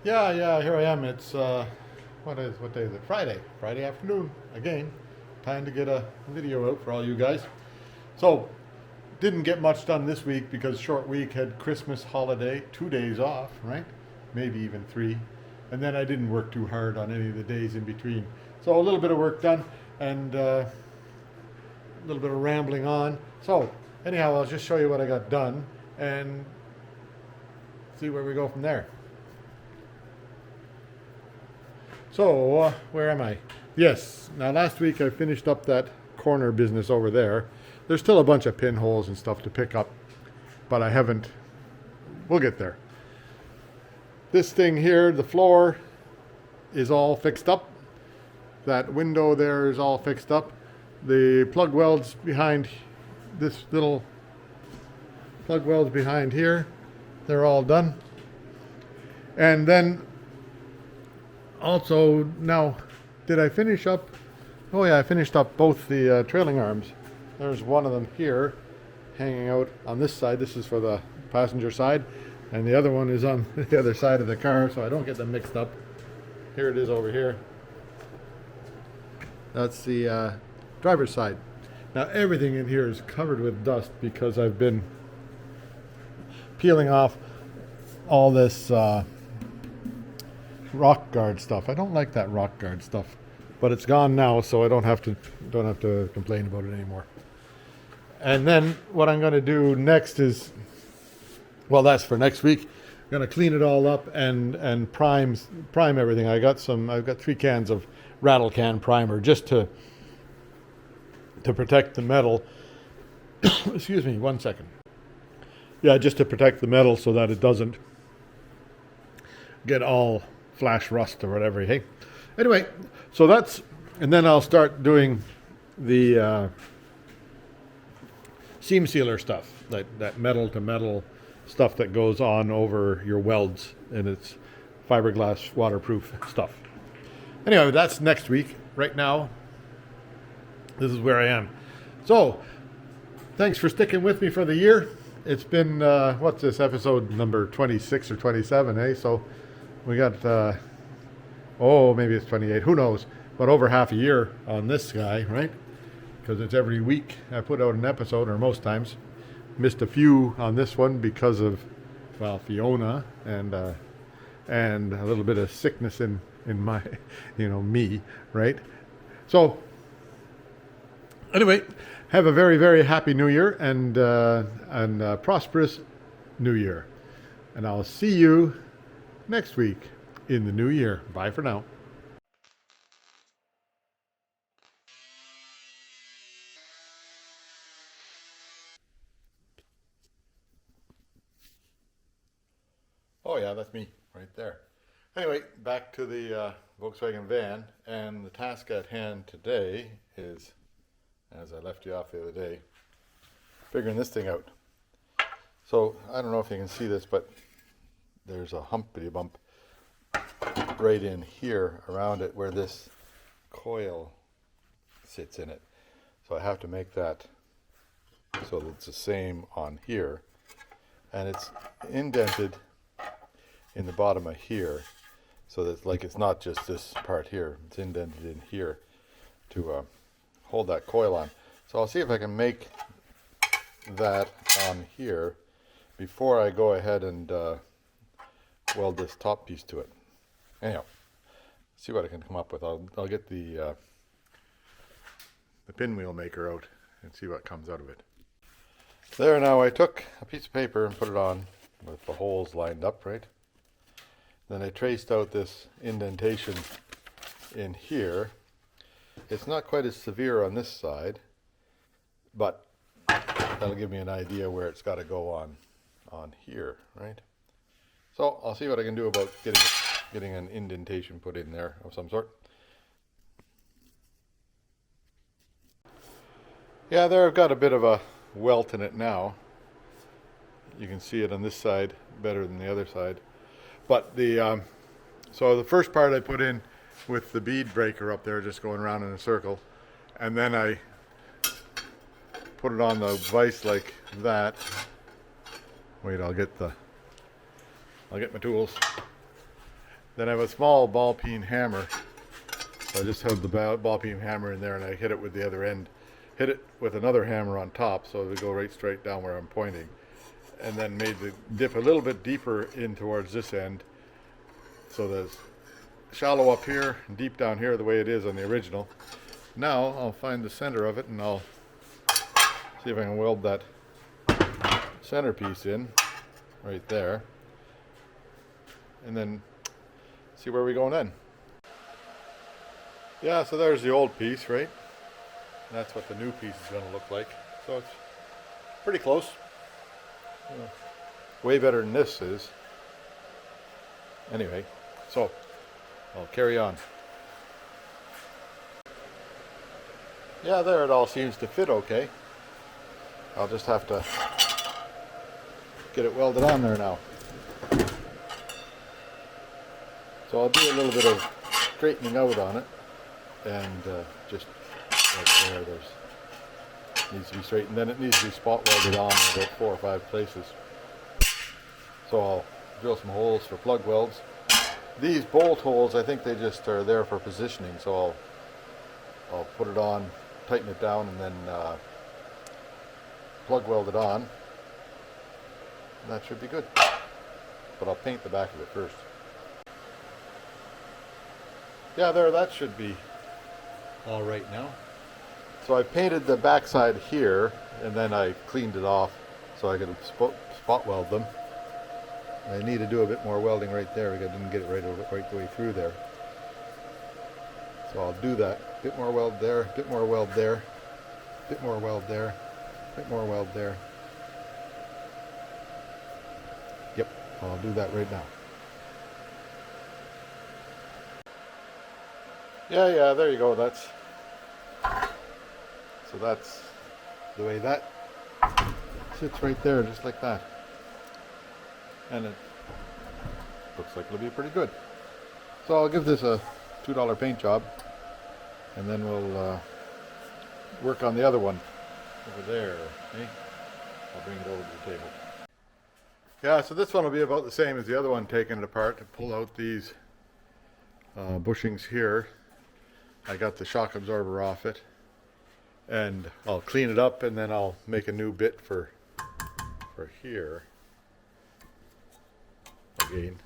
Yeah, here I am. It's what day is it? Friday afternoon again. Time to get a video out for all you guys. So, didn't get much done this week because short week, had Christmas holiday, 2 days off, right? Maybe even three. And then I didn't work too hard on any of the days in between. So a little bit of work done and a little bit of rambling on. So anyhow, I'll just show you what I got done and see where we go from there. So, where am I? Yes, now last week I finished up that corner business over there. There's still a bunch of pinholes and stuff to pick up, but I haven't. We'll get there. This thing here, the floor is all fixed up. That window there is all fixed up. The plug welds behind this little plug welds behind here, they're all done. And then also, now, did I finish up? Oh yeah, I finished up both the trailing arms. There's one of them here, hanging out on this side. This is for the passenger side, and the other one is on the other side of the car, so I don't get them mixed up. Here it is over here. That's the driver's side. Now everything in here is covered with dust because I've been peeling off all this rock guard stuff. I don't like that rock guard stuff, but it's gone now, so I don't have to complain about it anymore. And then what I'm going to do next is, well, that's for next week. I'm going to clean it all up and prime everything. I've got 3 cans of rattle can primer just to protect the metal. Excuse me, 1 second. Yeah, just to protect the metal so that it doesn't get all flash rust or whatever. Hey, anyway, so that's, and then I'll start doing the seam sealer stuff, that metal to metal stuff that goes on over your welds, and it's fiberglass waterproof stuff. Anyway, that's next week. Right now, this is where I am. So, thanks for sticking with me for the year. It's been, what's this, episode number 26 or 27, eh? So, we got, maybe it's 28, who knows, but over half a year on this guy, right? Because it's every week I put out an episode, or most times. Missed a few on this one because of, well, Fiona and a little bit of sickness in my, me, right? So, anyway, have a very, very happy New Year and prosperous New Year. And I'll see you next week in the new year. Bye for now. Oh yeah, that's me right there. Anyway, back to the Volkswagen van, and the task at hand today is, as I left you off the other day, figuring this thing out. So I don't know if you can see this, but there's a humpity bump right in here around it where this coil sits in it. So I have to make that so that it's the same on here, and it's indented in the bottom of here, so that it's not just this part here, it's indented in here to hold that coil on. So I'll see if I can make that on here before I go ahead and weld this top piece to it. Anyhow, see what I can come up with. I'll get the pinwheel maker out and see what comes out of it. There, now I took a piece of paper and put it on with the holes lined up, right? Then I traced out this indentation in here. It's not quite as severe on this side, but that'll give me an idea where it's got to go on here, right? So I'll see what I can do about getting an indentation put in there of some sort. Yeah, there I've got a bit of a welt in it now. You can see it on this side better than the other side. But so the first part I put in with the bead breaker up there, just going around in a circle, and then I put it on the vise like that. Wait, I'll get my tools. Then I have a small ball peen hammer. So I just held the ball peen hammer in there and I hit it with the other end. Hit it with another hammer on top so it would go right straight down where I'm pointing. And then made the dip a little bit deeper in towards this end. So there's shallow up here and deep down here the way it is on the original. Now I'll find the center of it and I'll see if I can weld that centerpiece in right there. And then see where we go then. Yeah, so there's the old piece, right? And that's what the new piece is going to look like. So it's pretty close. Way better than this is. Anyway, so I'll carry on. Yeah, there it all seems to fit okay. I'll just have to get it welded on there now. So I'll do a little bit of straightening out on it, and just right there, needs to be straightened. Then it needs to be spot welded on in about 4 or 5 places. So I'll drill some holes for plug welds. These bolt holes, I think they just are there for positioning. So I'll put it on, tighten it down, and then plug weld it on. And that should be good. But I'll paint the back of it first. Yeah, there, that should be all right now. So I painted the backside here, and then I cleaned it off so I could spot weld them. I need to do a bit more welding right there because I didn't get it right the way through there. So I'll do that. Bit more weld there, bit more weld there, bit more weld there, bit more weld there. Yep, I'll do that right now. Yeah, there you go. That's the way that sits right there, just like that. And it looks like it'll be pretty good. So I'll give this a $2 paint job, and then we'll work on the other one over there. Okay? I'll bring it over to the table. Yeah, so this one will be about the same as the other one, taking it apart to pull out these bushings here. I got the shock absorber off it, and I'll clean it up, and then I'll make a new bit for here. Again,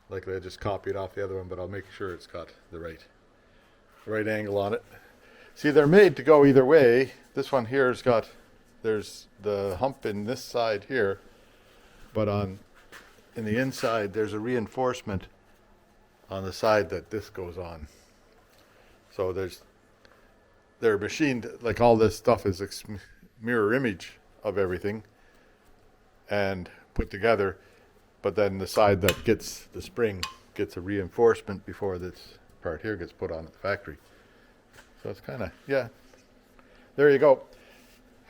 likely I just copied off the other one, but I'll make sure it's got the right angle on it. See, they're made to go either way. This one here has got, there's the hump in this side here, but in the inside there's a reinforcement on the side that this goes on. So they're machined, like all this stuff is a mirror image of everything and put together, but then the side that gets the spring gets a reinforcement before this part here gets put on at the factory. So it's kind of, yeah, there you go.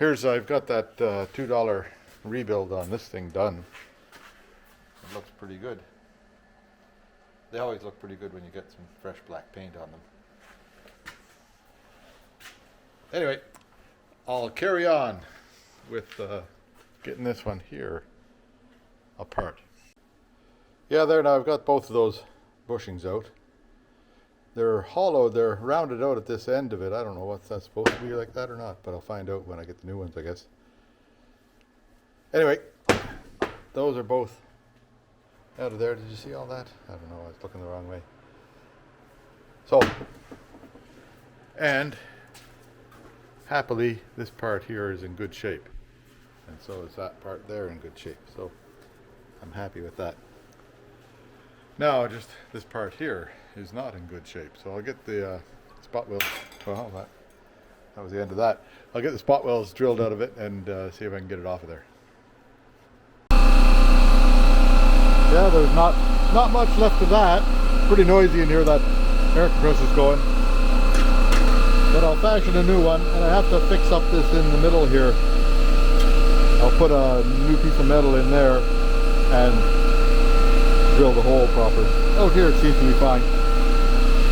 I've got that $2 rebuild on this thing done. It looks pretty good. They always look pretty good when you get some fresh black paint on them. Anyway, I'll carry on with getting this one here apart. Yeah, there now I've got both of those bushings out. They're hollow, they're rounded out at this end of it. I don't know what's that supposed to be like that or not, but I'll find out when I get the new ones, I guess. Anyway, those are both out of there. Did you see all that? I don't know, I was looking the wrong way. So, and happily, this part here is in good shape. And so is that part there in good shape. So I'm happy with that. Now, just this part here is not in good shape. So I'll get the spot welds. Well, that was the end of that. I'll get the spot welds drilled out of it and see if I can get it off of there. Yeah, there's not much left of that. Pretty noisy in here, that air compressor's going. But I'll fashion a new one, and I have to fix up this in the middle here. I'll put a new piece of metal in there and drill the hole proper. Out here it seems to be fine.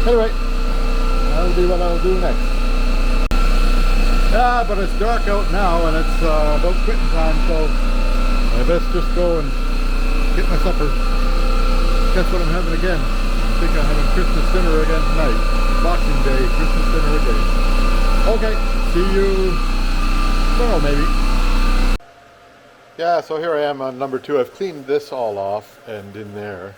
Anyway, that'll be what I'll do next. Yeah, but it's dark out now and it's about quitting time, so I best just go and get my supper. Guess what I'm having again? I think I'm having Christmas dinner again tonight. Boxing Day, Christmas dinner again. Okay, see you tomorrow maybe. Yeah, so here I am on number 2. I've cleaned this all off and in there.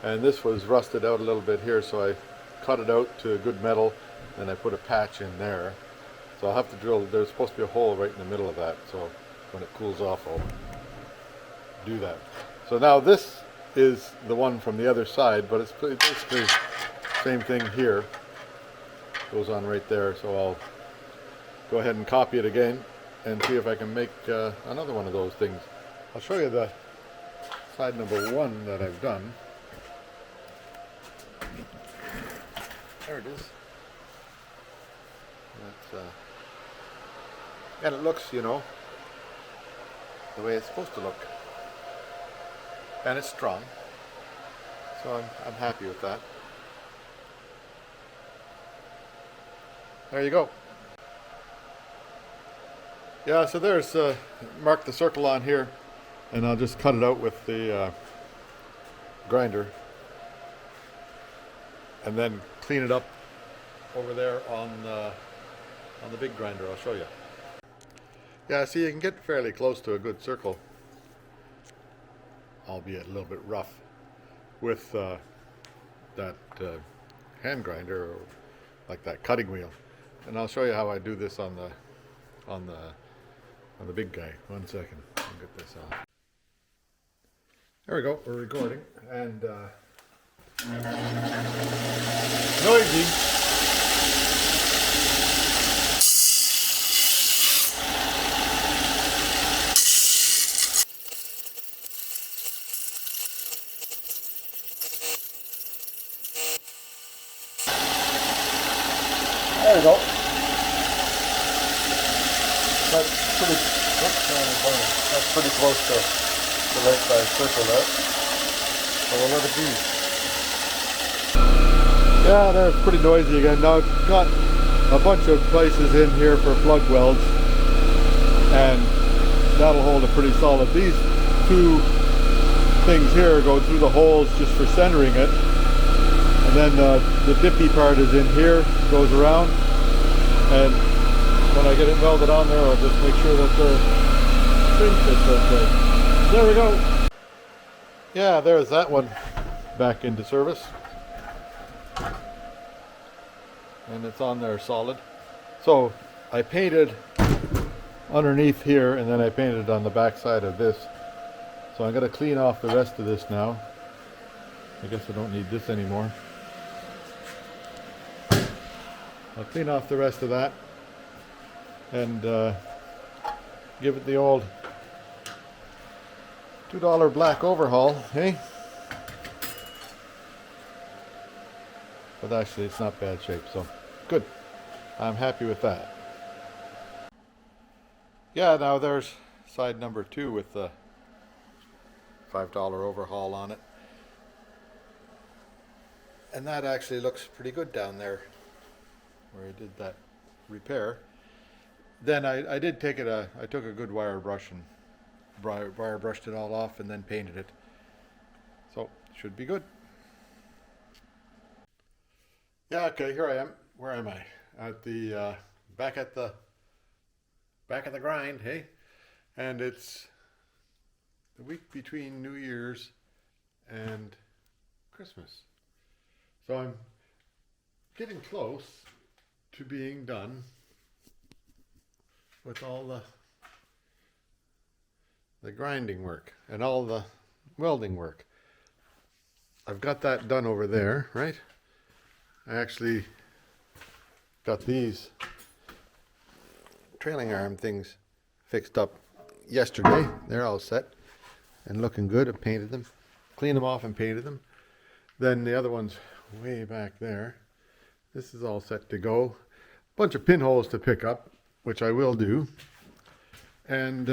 And this was rusted out a little bit here, so I cut it out to good metal, and I put a patch in there. So I'll have to drill, there's supposed to be a hole right in the middle of that, so when it cools off I'll do that. So now this is the one from the other side, but it's basically the same thing here. Goes on right there, so I'll go ahead and copy it again and see if I can make another one of those things. I'll show you the side number 1 that I've done. There it is. That's, and it looks, you know, the way it's supposed to look. And it's strong. So I'm happy with that. There you go. Yeah, so there's, mark the circle on here, and I'll just cut it out with the grinder. And then clean it up over there on the big grinder. I'll show you. Yeah, see, you can get fairly close to a good circle, albeit a little bit rough, with that hand grinder, or like that cutting wheel. And I'll show you how I do this on the big guy. 1 second. I'll get this off. There we go. We're recording, and noisy. There we go. That's pretty close to the right size circle there. So we'll let it be. Yeah, that's pretty noisy again. Now I've got a bunch of places in here for plug welds, and that'll hold it pretty solid. These 2 things here go through the holes just for centering it, and then the dippy part is in here, goes around, and when I get it welded on there, I'll just make sure that the string fits okay. There we go. Yeah, there's that one back into service. And it's on there solid. So I painted underneath here, and then I painted on the back side of this. So I'm going to clean off the rest of this now. I guess I don't need this anymore. I'll clean off the rest of that and give it the old $2 black overhaul, hey? But actually it's not bad shape, so good. I'm happy with that. Yeah, now there's side number 2 with the $5 overhaul on it. And that actually looks pretty good down there where I did that repair. Then I did take it, I took a good wire brush and wire brushed it all off and then painted it. So, should be good. Yeah, okay, here I am. Where am I? At the, back at the grind, hey? And it's the week between New Year's and Christmas. So I'm getting close to being done with all the grinding work and all the welding work. I've got that done over there, right? I actually got these trailing arm things fixed up yesterday. They're all set and looking good. I painted them, cleaned them off and painted them. Then the other one's way back there. This is all set to go. Bunch of pinholes to pick up, which I will do. And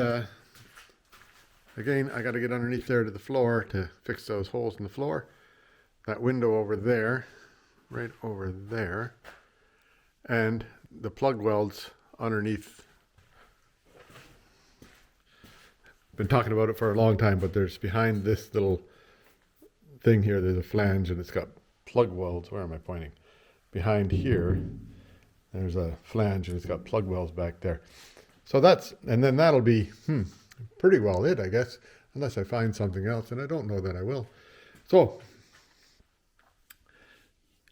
again, I got to get underneath there to the floor to fix those holes in the floor. That window over there, right over there, and the plug welds underneath. Been talking about it for a long time, but there's behind this little thing here, there's a flange and it's got plug welds. Where am I pointing? Behind here, there's a flange and it's got plug welds back there. So and then that'll be pretty well it, I guess, unless I find something else, and I don't know that I will. So,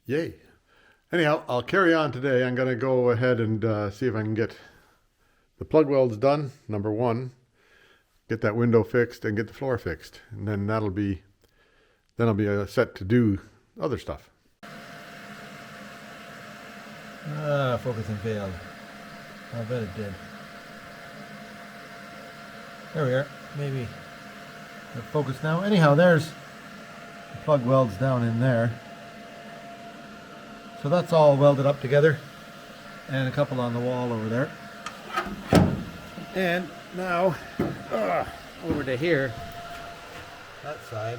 yay. Anyhow, I'll carry on today. I'm going to go ahead and see if I can get the plug welds done, number one, get that window fixed and get the floor fixed. And then I'll be set to do other stuff. Focusing failed. I bet it did. There we are. Maybe it'll focus now. Anyhow, there's the plug welds down in there. So that's all welded up together. And a couple on the wall over there. And now, over to here. That side.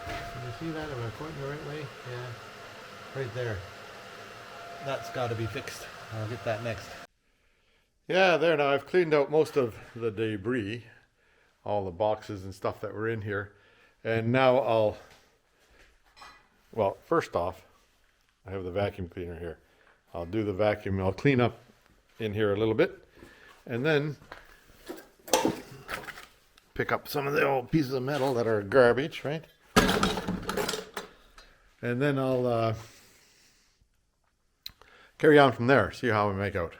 Can you see that? Am I pointing the right way? Yeah. Right there. That's got to be fixed. I'll get that next. Yeah, there now. I've cleaned out most of the debris, all the boxes and stuff that were in here. And now well, first off, I have the vacuum cleaner here. I'll do the vacuum. I'll clean up in here a little bit. And then pick up some of the old pieces of metal that are garbage, right? And then I'll carry on from there, see how we make out.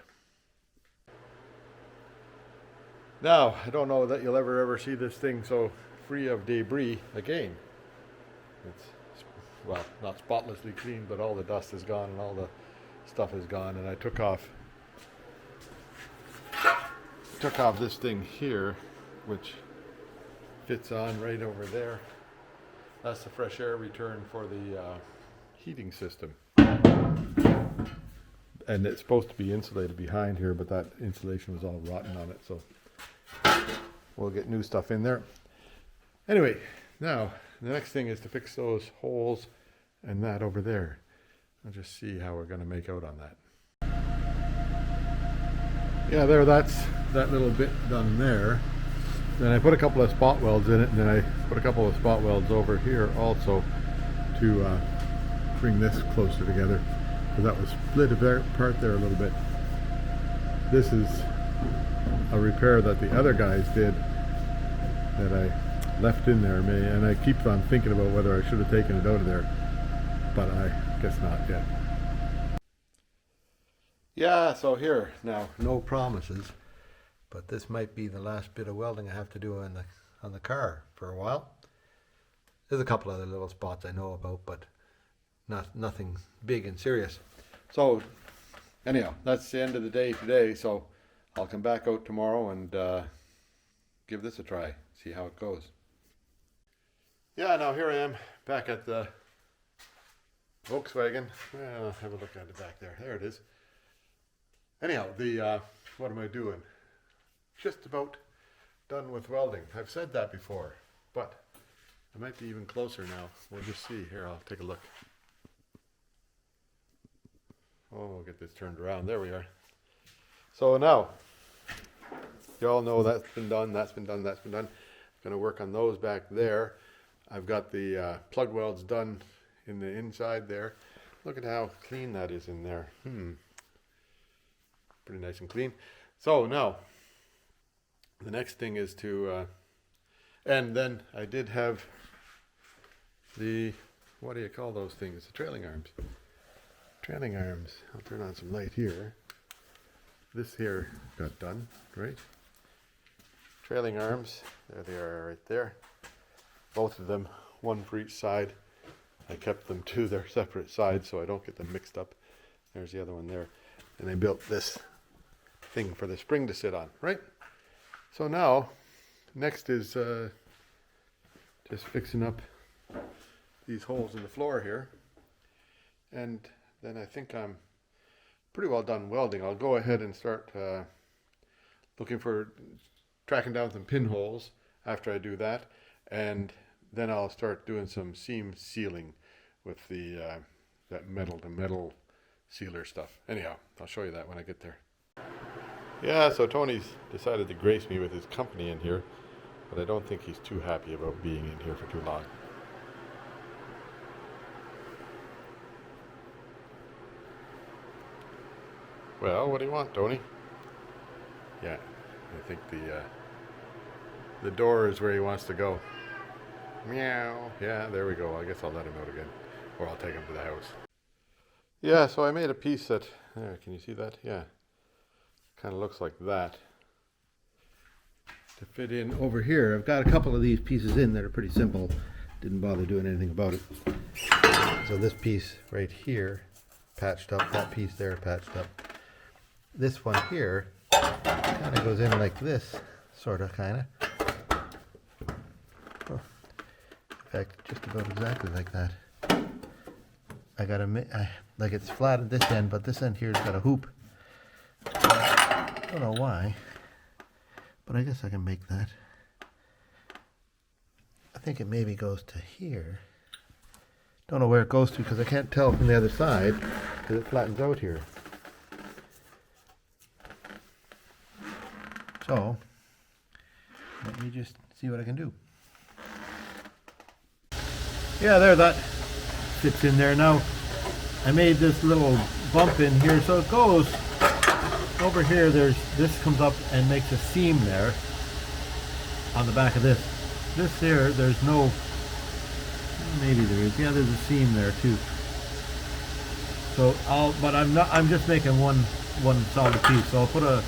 Now, I don't know that you'll ever see this thing so free of debris again. It's, well, not spotlessly clean, but all the dust is gone and all the stuff is gone. And I took off this thing here, which fits on right over there. That's the fresh air return for the heating system. And it's supposed to be insulated behind here, but that insulation was all rotten on it, so we'll get new stuff in there. Anyway, now the next thing is to fix those holes and that over there. I'll just see how we're going to make out on that. Yeah, that's that little bit done there. Then I put a couple of spot welds in it, and then I put a couple of spot welds over here also to bring this closer together, because that was split apart there a little bit. This is a repair that the other guys did that I left in there, and I keep on thinking about whether I should have taken it out of there, but I guess not yet. Yeah, so here now, no promises, but this might be the last bit of welding I have to do on the car for a while. There's a couple other little spots I know about, but nothing big and serious. So anyhow, that's the end of the day today, so I'll come back out tomorrow and give this a try, see how it goes. Yeah, now here I am back at the Volkswagen. Well, have a look at it back there. There it is. Anyhow, what am I doing? Just about done with welding. I've said that before, but I might be even closer now. We'll just see. Here, I'll take a look. Oh, we'll get this turned around. There we are. So now, you all know that's been done, that's been done, that's been done. Going to work on those back there. I've got the plug welds done in the inside there. Look at how clean that is in there. Pretty nice and clean. So now, the next thing is to, and then I did have the, what do you call those things? The trailing arms. Trailing arms. I'll turn on some light here. This here got done, right? Trailing arms, there they are right there. Both of them, one for each side. I kept them to their separate sides so I don't get them mixed up. There's the other one there. And I built this thing for the spring to sit on, right? So now, next is just fixing up these holes in the floor here. And then I think I'm pretty well done welding. I'll go ahead and start tracking down some pinholes after I do that. And then I'll start doing some seam sealing with the that metal to metal sealer stuff. Anyhow, I'll show you that when I get there. Yeah, so Tony's decided to grace me with his company in here, but I don't think he's too happy about being in here for too long. Well, what do you want, Tony? Yeah, I think the door is where he wants to go. Meow. Yeah, there we go. I guess I'll let him out again, or I'll take him to the house. Yeah, so I made a piece that, there, can you see that? Yeah, kind of looks like that. To fit in over here, I've got a couple of these pieces in that are pretty simple. Didn't bother doing anything about it. So this piece right here, patched up, that piece there patched up. This one here kind of goes in like this, sort of, kind of. In fact, just about exactly like that. I gotta like it's flat at this end, but this end here's got a hoop. I don't know why, but I guess I can make that. I think it maybe goes to here. Don't know where it goes to because I can't tell from the other side because it flattens out here. So, let me just see what I can do. Yeah, there, that fits in there. Now, I made this little bump in here, so it goes over here. This comes up and makes a seam there on the back of this. This here, there's no, maybe there is. Yeah, there's a seam there too. So but I'm just making one solid piece. So I'll put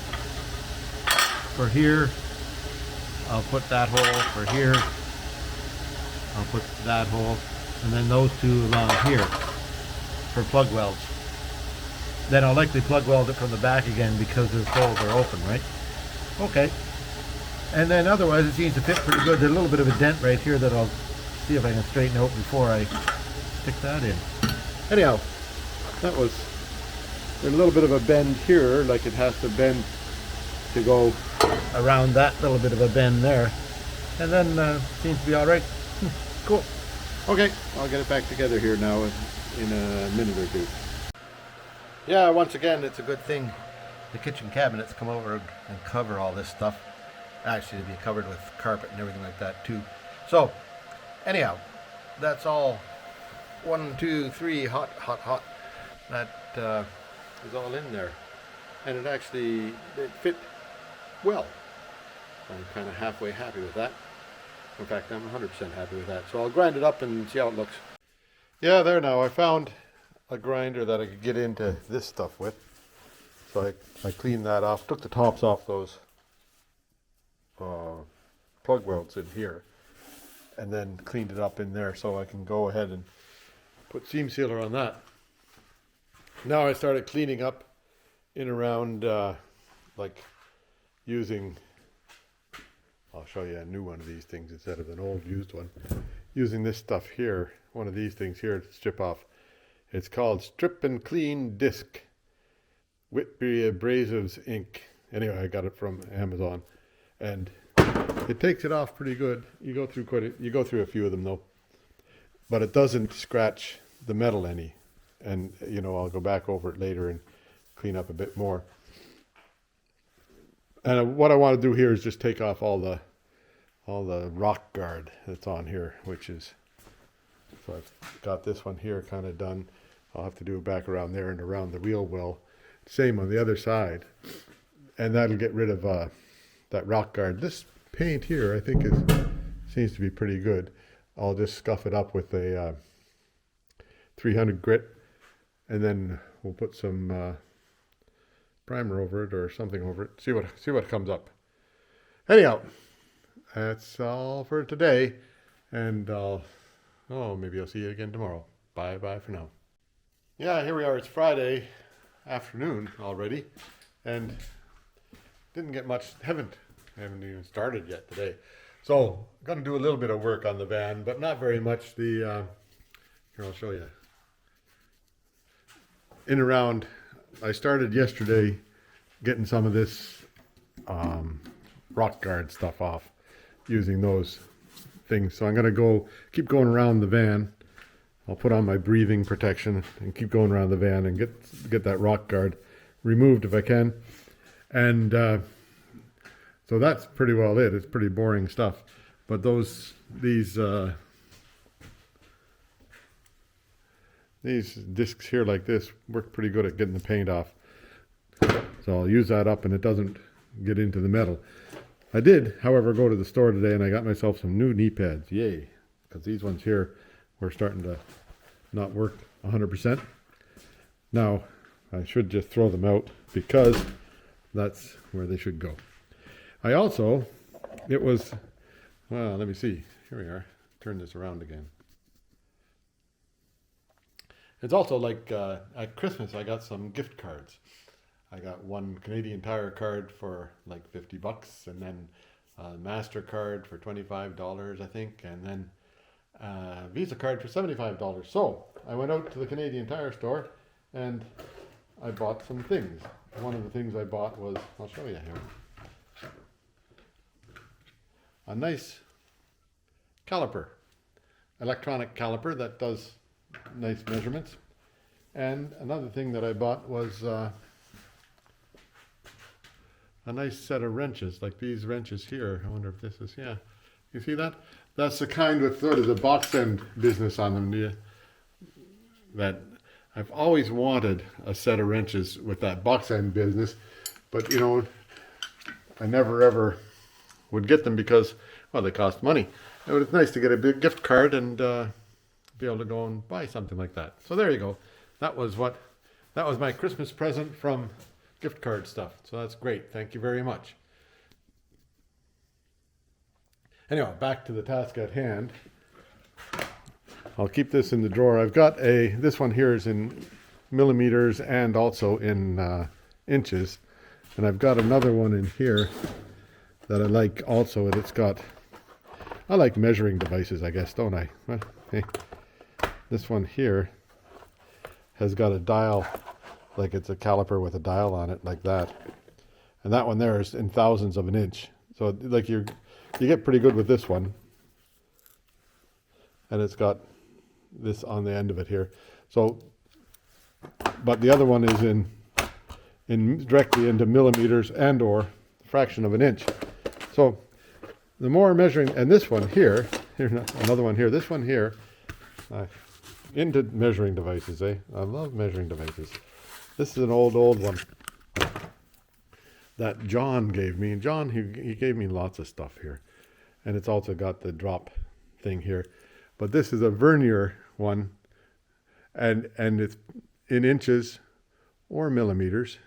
for here, I'll put that hole. For here, I'll put that hole, and then those two along here for plug welds. Then I'll likely plug weld it from the back again because those holes are open, right? Okay. And then otherwise it seems to fit pretty good. There's a little bit of a dent right here that I'll see if I can straighten out before I stick that in. Anyhow, that was a little bit of a bend here, like it has to bend to go around that little bit of a bend there. And then seems to be all right. Cool. Okay, I'll get it back together here now in a minute or two. Yeah, once again, it's a good thing the kitchen cabinets come over and cover all this stuff. Actually, to be covered with carpet and everything like that too. So, anyhow, that's all 1, 2, 3, hot. That is all in there. And it fit well. I'm kind of halfway happy with that. In fact, I'm 100% happy with that. So I'll grind it up and see how it looks. Yeah, there now. I found a grinder that I could get into this stuff with. So I cleaned that off, took the tops off those plug welds in here, and then cleaned it up in there so I can go ahead and put seam sealer on that. Now I started cleaning up in around like using, I'll show you a new one of these things instead of an old used one, using this stuff here, one of these things here to strip off. It's called Strip and Clean Disc Whitby Abrasives Inc. Anyway, I got it from Amazon, and it takes it off pretty good. You go through a few of them though, but it doesn't scratch the metal any. And you know, I'll go back over it later and clean up a bit more. And what I want to do here is just take off all the rock guard that's on here, which is, so I've got this one here kind of done. I'll have to do it back around there and around the wheel well. Same on the other side. And that'll get rid of that rock guard. This paint here I think seems to be pretty good. I'll just scuff it up with a 300 grit, and then we'll put some primer over it or something over it. See what comes up. Anyhow, that's all for today, and maybe I'll see you again tomorrow. Bye for now. Yeah, here we are. It's Friday afternoon already, and didn't get much. Haven't even started yet today. So I'm gonna do a little bit of work on the van, but not very much. Here, I'll show you. In around, I started yesterday getting some of this rock guard stuff off using those things. So I'm gonna keep going around the van. I'll put on my breathing protection and keep going around the van and get that rock guard removed if I can. And so that's pretty well it. It's pretty boring stuff. But these discs here like this work pretty good at getting the paint off. So I'll use that up and it doesn't get into the metal. I did, however, go to the store today and I got myself some new knee pads. Yay. Because these ones here were starting to not work 100%. Now, I should just throw them out because that's where they should go. I also, well, let me see. Here we are. Turn this around again. It's also like at Christmas, I got some gift cards. I got one Canadian Tire card for like $50 and then a MasterCard for $25, I think, and then a Visa card for $75. So I went out to the Canadian Tire store and I bought some things. One of the things I bought was, I'll show you here, a nice caliper, electronic caliper that does nice measurements. And another thing that I bought was a nice set of wrenches, like these wrenches here. I wonder if this is, yeah. You see that? That's the kind with sort of the box end business on them. That I've always wanted a set of wrenches with that box end business, but you know, I never ever would get them because, well, they cost money. And it's nice to get a big gift card and be able to go and buy something like that. So there you go. That was my Christmas present from gift card stuff. So that's great. Thank you very much. Anyway, back to the task at hand. I'll keep this in the drawer. I've got this one here is in millimeters and also in inches. And I've got another one in here that I like also. And I like measuring devices, I guess, don't I? Well, hey, this one here has got a dial, like it's a caliper with a dial on it, like that. And that one there is in thousandths of an inch. So like you get pretty good with this one. And it's got this on the end of it here. So, but the other one is in directly into millimeters and or fraction of an inch. So the more measuring, and this one here, here's another one here, this one here, into measuring devices, eh? I love measuring devices. This is an old one that John gave me. And John, he gave me lots of stuff here. And it's also got the drop thing here. But this is a vernier one. And it's in inches or millimeters.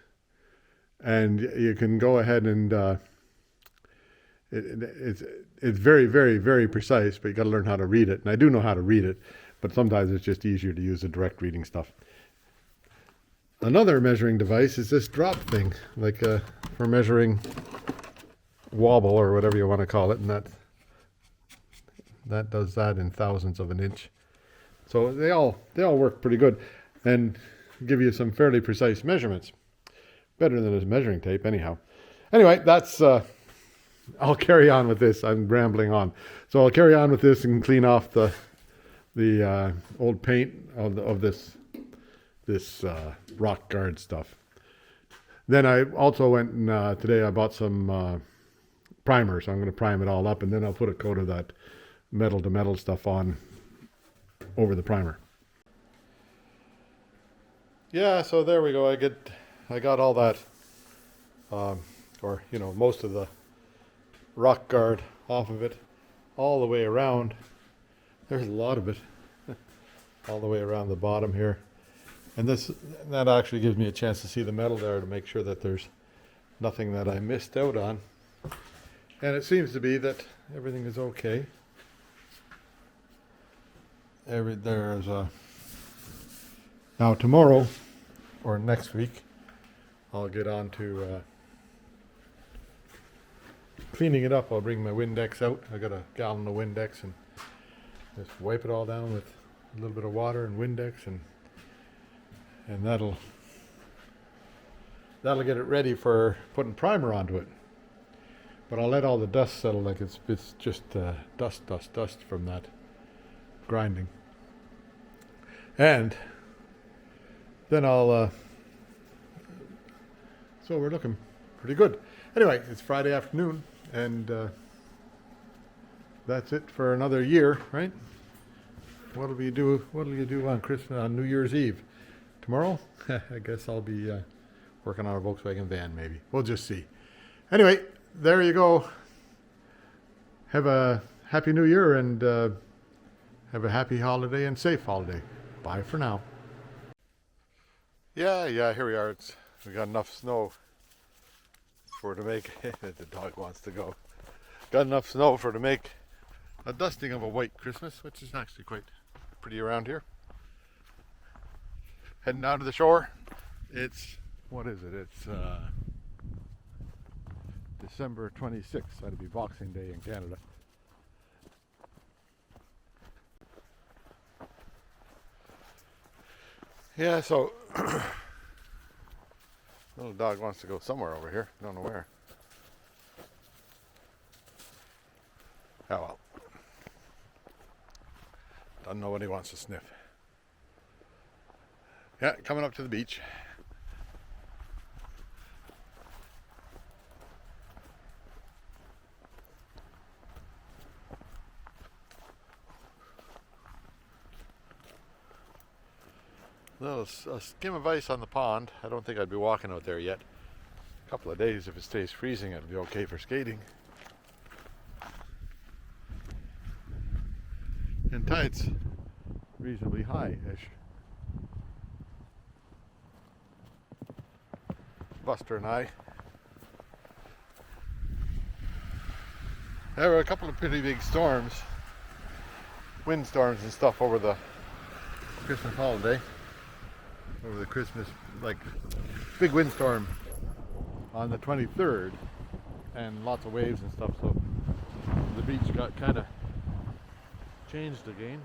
And you can go ahead and it's very, very, very precise, but you got to learn how to read it. And I do know how to read it, but sometimes it's just easier to use the direct reading stuff. Another measuring device is this drop thing, like for measuring wobble or whatever you want to call it, and that does that in thousandths of an inch. So they all work pretty good and give you some fairly precise measurements. Better than a measuring tape, anyhow. Anyway, that's I'll carry on with this. I'm rambling on, so I'll carry on with this and clean off the old paint of this rock guard stuff. Then I also went and today I bought some primer, so I'm going to prime it all up, and then I'll put a coat of that metal to metal stuff on over the primer. Yeah, so there we go. I got all that, or you know, most of the rock guard off of it, all the way around. There's a lot of it, all the way around the bottom here. And that actually gives me a chance to see the metal there to make sure that there's nothing that I missed out on. And it seems to be that everything is okay. Now tomorrow, or next week, I'll get on to cleaning it up. I'll bring my Windex out. I got a gallon of Windex and just wipe it all down with a little bit of water and Windex, and that'll get it ready for putting primer onto it. But I'll let all the dust settle, like it's just dust from that grinding. And then so we're looking pretty good. Anyway, it's Friday afternoon, and that's it for another year, right? What'll you do on New Year's Eve? Tomorrow? I guess I'll be working on a Volkswagen van, maybe. We'll just see. Anyway, there you go. Have a happy new year and have a happy holiday and safe holiday. Bye for now. Yeah, here we are. We got enough snow for to make the dog wants to go. Got enough snow for to make a dusting of a white Christmas, which is actually quite pretty around here. Heading down to the shore. It's, what is it? It's December 26th. That'll be Boxing Day in Canada. Yeah, so little dog wants to go somewhere over here. Don't know where. Oh well. Doesn't know what he wants to sniff. Yeah, coming up to the beach. A skim of ice on the pond. I don't think I'd be walking out there yet. A couple of days, if it stays freezing, it'll be okay for skating. And tide's reasonably high-ish. Buster and I. There were a couple of pretty big storms, windstorms and stuff over the Christmas holiday. Over the Christmas, like big windstorm on the 23rd and lots of waves and stuff, so the beach got kind of changed again,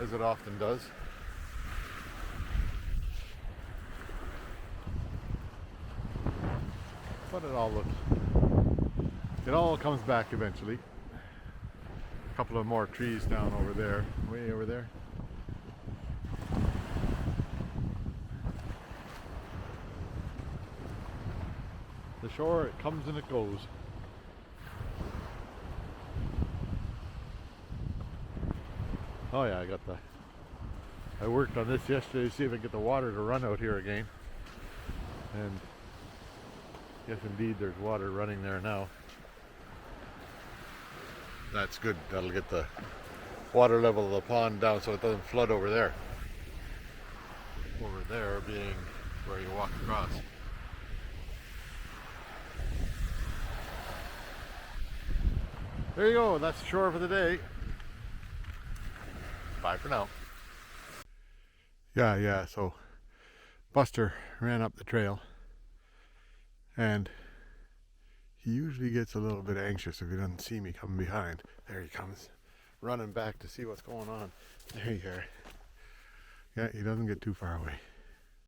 as it often does. But it all comes back eventually. A couple of more trees down over there, way over there. The shore, it comes and it goes. Oh yeah, I worked on this yesterday to see if I can get the water to run out here again. And yes, indeed, there's water running there now. That's good. That'll get the water level of the pond down so it doesn't flood over there. Over there being where you walk across. There you go, that's the shore for the day. Bye for now. Yeah, so Buster ran up the trail and he usually gets a little bit anxious if he doesn't see me coming behind. There he comes, running back to see what's going on. There you are. Yeah, he doesn't get too far away.